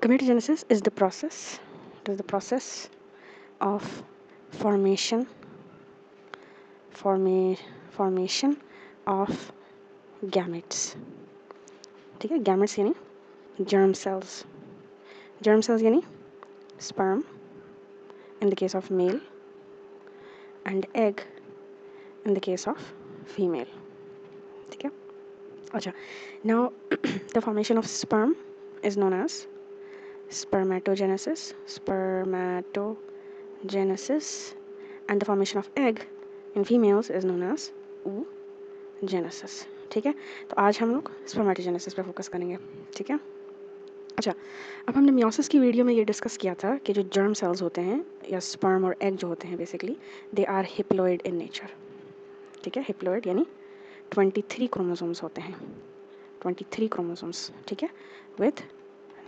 Gametogenesis is the process of formation of gametes. ठीक है, gametes यानी germ cells यानी sperm in the case of male and egg in the case of female. ठीक है, अच्छा, now the formation of sperm is known as spermatogenesis, and the formation of egg in females is known as oogenesis. ठीक है, तो आज हम लोग spermatogenesis पे फोकस करेंगे. ठीक है, अच्छा, अब हमने मियोसिस की वीडियो में ये डिस्कस किया था कि जो जर्म सेल्स होते हैं या स्पर्म और एग जो होते हैं basically they are haploid in nature. ठीक है, हिप्लॉइड यानी 23 क्रोमोसोम्स होते हैं, 23 क्रोमोसोम्स. ठीक है, विथ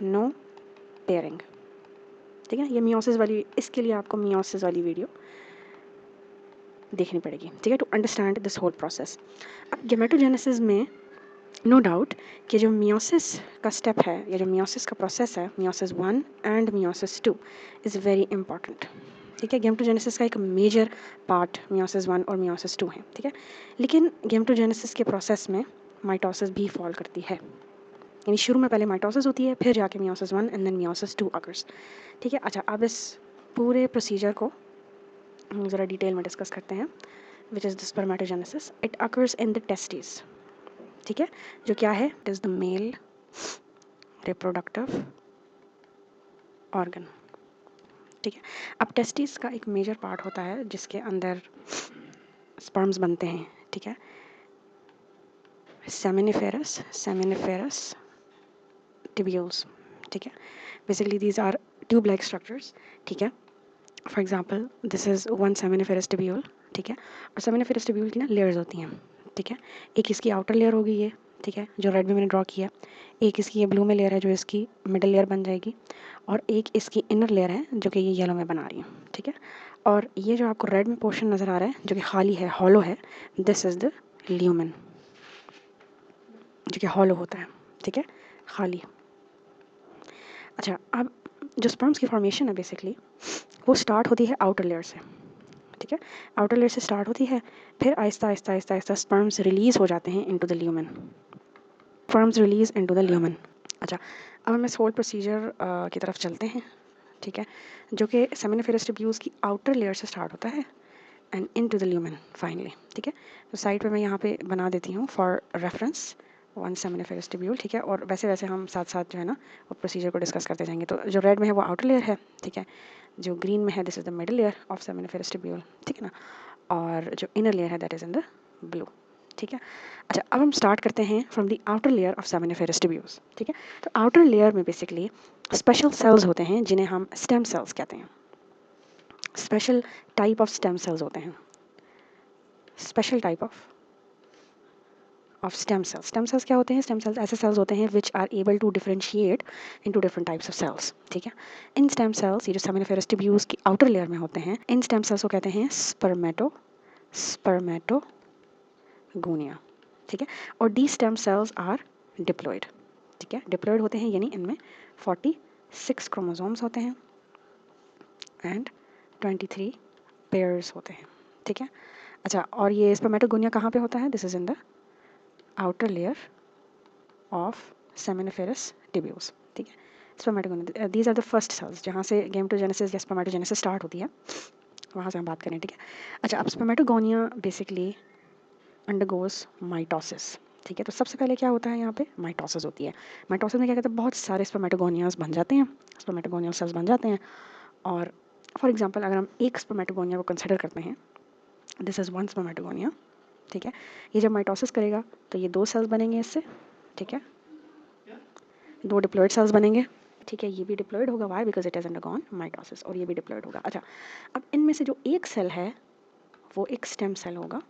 नो पेयरिंग. ठीक है, ये मियोसिस वाली, इसके लिए आपको मियोसिस वाली वीडियो देखनी पड़ेगी. ठीक है, to understand this whole process. अब गेमेटोजेनेसिस में नो डाउट कि जो मियोसिस का स्टेप है या जो मियोसिस का प्रोसेस है, meiosis 1 and meiosis 2 is very important. ठीक है, गेमेटोजेनेसिस का एक मेजर पार्ट मियोसिस 1 और मियोसिस 2 है. ठीक है, लेकिन गेमेटोजेनेसिस के प्रोसेस में माइटोसिस भी फॉल करती है, यानी शुरू में पहले माइटोसिस होती है, फिर जाके meiosis 1 and then meiosis 2 occurs. ठीक है, अच्छा, अब इस पूरे प्रोसीजर को ज़रा डिटेल में डिस्कस करते हैं. विच is the spermatogenesis. It occurs in the testis. ठीक है, जो क्या है, it is the male reproductive organ. ठीक है, अब टेस्टिस का एक मेजर पार्ट होता है जिसके अंदर स्पर्म्स बनते हैं. ठीक है, सेमिनिफेरस tubules. ठीक है, basically these are tube like structures. ठीक है, for example this is one seminiferous tubule. ठीक है, और सेमिनिफेरस ट्यूब्यूल की ना लेयर्स होती हैं. ठीक है, एक इसकी आउटर लेयर होगी ये. ठीक है, जो रेड में मैंने ड्रॉ किया. एक इसकी ये ब्लू में लेयर है जो इसकी मिडल लेयर बन जाएगी, और एक इसकी इनर लेयर है जो कि ये येलो में बना रही है. ठीक है, और ये जो आपको रेड में पोर्शन नज़र आ रहा है जो कि खाली है, हॉलो है, दिस इज़ द ल्यूमेन, जो कि हॉलो होता है. ठीक है, खाली. अच्छा, अब जो स्पर्म्स की फॉर्मेशन है बेसिकली वो स्टार्ट होती है आउटर लेयर से. ठीक है, आउटर लेयर से स्टार्ट होती है, फिर आहिस्ता आहिस्ता आहिस्ता आहिस्ता स्पर्म्स रिलीज हो जाते हैं इनटू द ल्यूमेन. अच्छा, अब हम इस होल प्रोसीजर की तरफ चलते हैं. ठीक है, जो कि सेमिनिफेरस ट्यूब्यूल्स की आउटर लेयर से स्टार्ट होता है and into the lumen finally. ठीक है, तो साइड पे मैं यहाँ पे बना देती हूँ for reference one seminiferous tubule. ठीक है, और वैसे वैसे हम साथ साथ जो है ना वो प्रोसीजर को डिस्कस करते जाएंगे. तो जो रेड में है वो आउटर लेयर है. ठीक है, जो ग्रीन में है this is the middle layer of seminiferous tubule. ठीक है ना, और जो इनर लेयर है that is in the blue. ठीक है, अच्छा, अब हम स्टार्ट करते हैं from the outer layer of seminiferous tubules. ठीक है, तो आउटर लेयर में बेसिकली स्पेशल सेल्स होते हैं जिन्हें हम स्टेम सेल्स कहते हैं. Special type of stem cells होते हैं, special type of stem cells. Stem cells क्या होते हैं? स्टेम सेल्स ऐसे सेल्स होते हैं which are able to differentiate into different types of cells. ठीक है, इन स्टेम सेल्स, ये जो सेमिनिफेरस ट्यूब्यूल्स की आउटर लेयर में होते हैं, इन स्टेम सेल्स को कहते हैं स्पर्मेटोगोनिया. ठीक है, और दी स्टेम सेल्स आर डिप्लॉयड. ठीक है, डिप्लॉयड होते हैं यानी इनमें 46 क्रोमोसोम्स होते हैं एंड 23 पेयर्स होते हैं. ठीक है, अच्छा, और ये स्पर्मेटोगोनिया कहाँ पे होता है? This is in the outer layer of seminiferous tubules. ठीक है, spermatogonia, these are the first cells जहाँ से गेमेटोजेनेसिस या स्पर्मेटोजेनेसिस स्टार्ट होती है, वहाँ से हम बात करें. ठीक है, अच्छा, अब स्पर्मेटोगोनिया बेसिकली अंडरगोज माइटोसिस. ठीक है, तो सबसे पहले क्या होता है यहाँ पे? माइटोसिस होती है. माइटोसिस में क्या कहते हैं, बहुत सारे स्पर्मेटोगोनियास बन जाते हैं, स्पर्मेटोगोनियल सेल्स बन जाते हैं. और फॉर एग्जांपल अगर हम एक स्पर्मेटोगोनिया को कंसिडर करते हैं, दिस इज़ वन स्पर्मेटोगोनिया. ठीक है, ये जब माइटोसिस करेगा तो ये 2 सेल्स बनेंगे इससे. ठीक है, 2 डिप्लॉयड सेल्स बनेंगे. ठीक है, ये भी डिप्लॉयड होगा. Why? Because it is undergone mitosis. और ये भी डिप्लॉयड होगा. अच्छा, अब इनमें से जो एक सेल है वो एक स्टेम सेल होगा.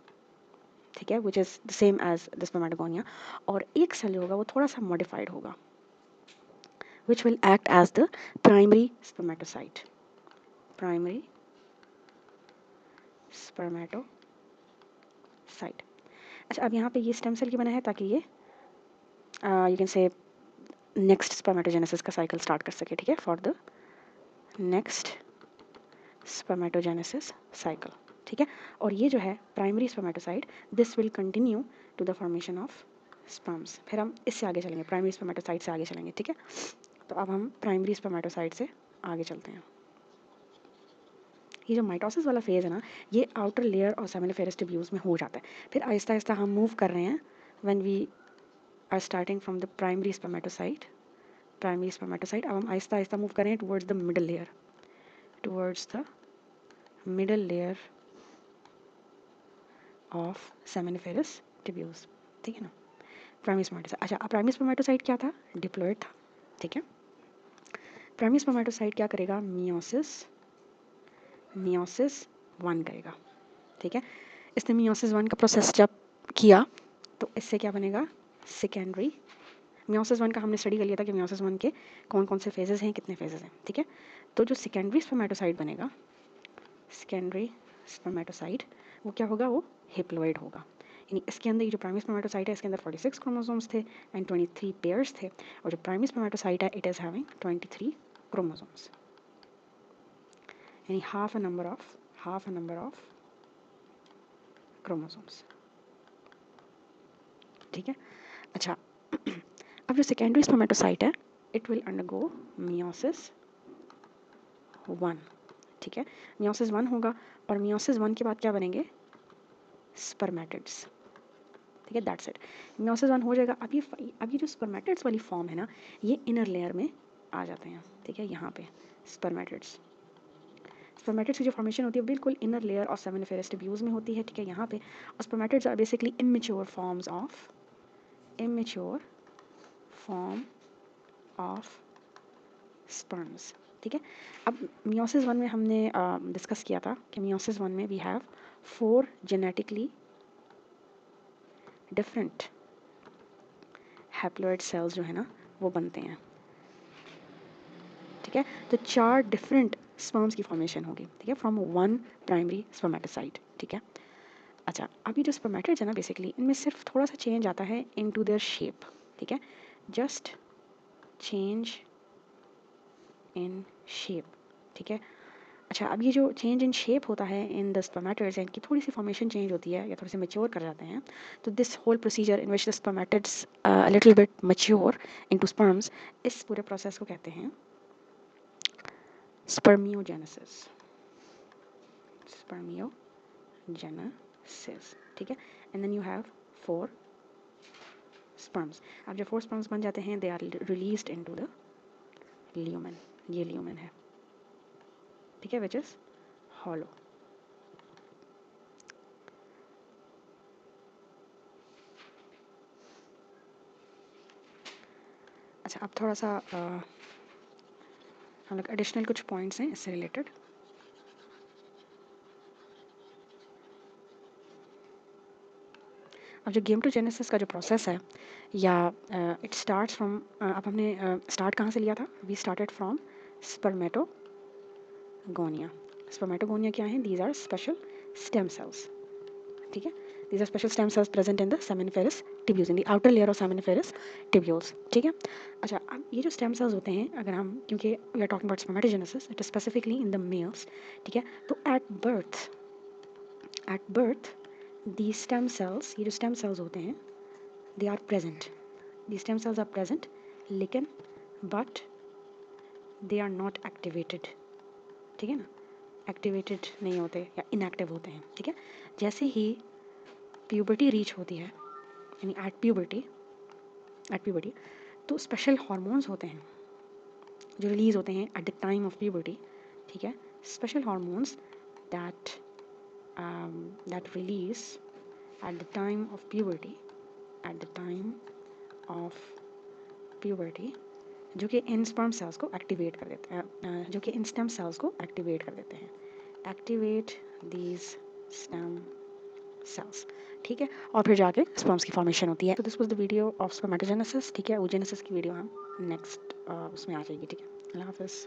ठीक है, which is the same as the spermatogonia. और एक सेल होगा वो थोड़ा सा मॉडिफाइड होगा, which will act as the primary spermatocyte. Primary spermatocyte. अच्छा, अब यहाँ पे ये स्टेम सेल की बना है ताकि ये you can say next spermatogenesis का साइकिल स्टार्ट कर सके, ठीक है, for the next spermatogenesis cycle, ठीक है। और ये जो है primary spermatocyte, this will continue to the formation of sperms. फिर हम इससे आगे चलेंगे, प्राइमरी स्पर्मेटोसाइट से आगे चलेंगे, ठीक है। तो अब हम प्राइमरी स्पर्मेटोसाइट से आगे चलते हैं। ये जो माइटोसिस वाला फेज़ है ना, ये आउटर लेयर और सेमिनिफेरस ट्यूब्यूल्स में हो जाता है। फिर आहिस्ता आहिस्ता हम मूव कर रहे हैं when we are starting from the primary spermatocyte. अब हम आहिस्ता आहिस्ता मूव कर रहे हैं towards the middle layer, towards the middle layer of seminiferous tubules, ठीक है ना। प्राइमरी स्पर्मेटोसाइट, अच्छा प्राइमरी स्पर्मेटोसाइट क्या था? डिप्लॉइड था, ठीक है। प्राइमरी स्पर्मेटोसाइट क्या करेगा? मियोसिस 1 करेगा, ठीक है। इसने मियोसिस 1 का प्रोसेस जब किया तो इससे क्या बनेगा? सेकेंडरी। मियोसिस 1 का हमने स्टडी कर लिया था कि मियोसिस 1 के कौन कौन से फेजेस हैं, कितने फेजेस हैं, ठीक है। तो जो सेकेंडरी स्पर्मेटोसाइट बनेगा, सेकेंडरी स्पर्मेटोसाइट, वो क्या होगा? वो हिप्लॉइड होगा। यानी इसके अंदर ये जो प्राइमरी स्पर्मेटोसाइट है, इसके अंदर 46 क्रोमोसोम्स थे एंड 23 पेयर्स थे, और जो प्राइमरी स्पर्मेटोसाइट है, इट इज़ हैविंग 23 क्रोमोसोम्स, यानी half a number of chromosomes, ठीक है। अच्छा अब जो सेकेंडरी स्पर्मेटोसाइट है, इट विल अंडरगो मियोसिस 1, ठीक है। मियोसिस 1 होगा और मियोसिस 1 के बाद क्या बनेंगे? स्पर्मेटिड्स, ठीक है, दैट्स इट। मियोसिस 1 हो जाएगा। अब ये जो स्पर्मेटिड्स वाली फॉर्म है ना, ये इनर लेयर में आ जाते हैं, ठीक है। यहाँ पे स्पर्मेटिड्स की जो फॉर्मेशन होती है बिल्कुल इनर लेयर और सेमिनिफेरस ट्यूब्यूल्स में होती है, ठीक है, यहाँ पे। और spermatids are basically immature form of sperms, ठीक है। अब मियोसिस 1 में हमने डिस्कस किया था कि मियोसिस 1 में we have 4 genetically different haploid cells जो है ना, वो बनते हैं, ठीक है। तो 4 डिफरेंट स्पर्म्स की फॉर्मेशन होगी, ठीक है, फ्रॉम 1 प्राइमरी स्पर्मेटोसाइट, ठीक है। अच्छा अभी जो स्पर्मेटिड्स है ना, बेसिकली इनमें सिर्फ थोड़ा सा चेंज आता है इनटू देयर शेप, ठीक है, जस्ट चेंज इन शेप, ठीक है। अच्छा अब ये जो चेंज इन शेप होता है इन द स्पर्मेटिड्स, इनकी थोड़ी सी फॉर्मेशन चेंज होती है या थोड़े से मैच्योर कर जाते हैं, तो this whole procedure in which the spermatids a little bit mature into sperms, इस पूरे प्रोसेस को कहते हैं स्पर्मियोजेनेसिस, ठीक है। And then you have 4 sperms. अब जब 4 स्पर्म्स बन जाते हैं, they are released into the lumen, ये ल्यूमेन है, ठीक है, विच इज हॉलो। अच्छा अब थोड़ा सा हम लोग एडिशनल कुछ पॉइंट्स हैं इससे रिलेटेड। अब जो गेमेटोजेनेसिस का जो प्रोसेस है, या इट स्टार्ट्स फ्रॉम, अब हमने स्टार्ट कहाँ से लिया था? We started from spermatogonia. Spermatogonia क्या है? These are special stem cells, ठीक है। These are special stem cells present in the seminiferous tubules, in the outer layer of seminiferous tubules, ठीक है। अच्छा अब ये जो stem cells होते हैं, अगर हम, क्योंकि we are talking about spermatogenesis, it is specifically in the males, ठीक है। तो at birth these stem cells, ये जो stem cells होते हैं, they are present, these stem cells are present, लेकिन but they are not activated, ठीक है ना, एक्टिवेटेड नहीं होते या इनएक्टिव होते हैं, ठीक है। जैसे ही प्यूबर्टी रीच होती है, यानी एट प्यूबर्टी तो स्पेशल हार्मोन्स होते हैं जो रिलीज होते हैं at the time of puberty, ठीक है। Special hormones that release at the time of puberty, जो कि इन स्पर्म सेल्स को एक्टिवेट कर देते हैं, जो कि इन स्टेम सेल्स को एक्टिवेट कर देते हैं, एक्टिवेट दीज स्टेम सेल्स, ठीक है। और फिर जाके स्पर्म्स की फॉर्मेशन होती है। तो this was the video of spermatogenesis, ठीक है। ओजेनेसिस की वीडियो हम नेक्स्ट उसमें आ जाएगी, ठीक है। अल्लाह हाफिज़।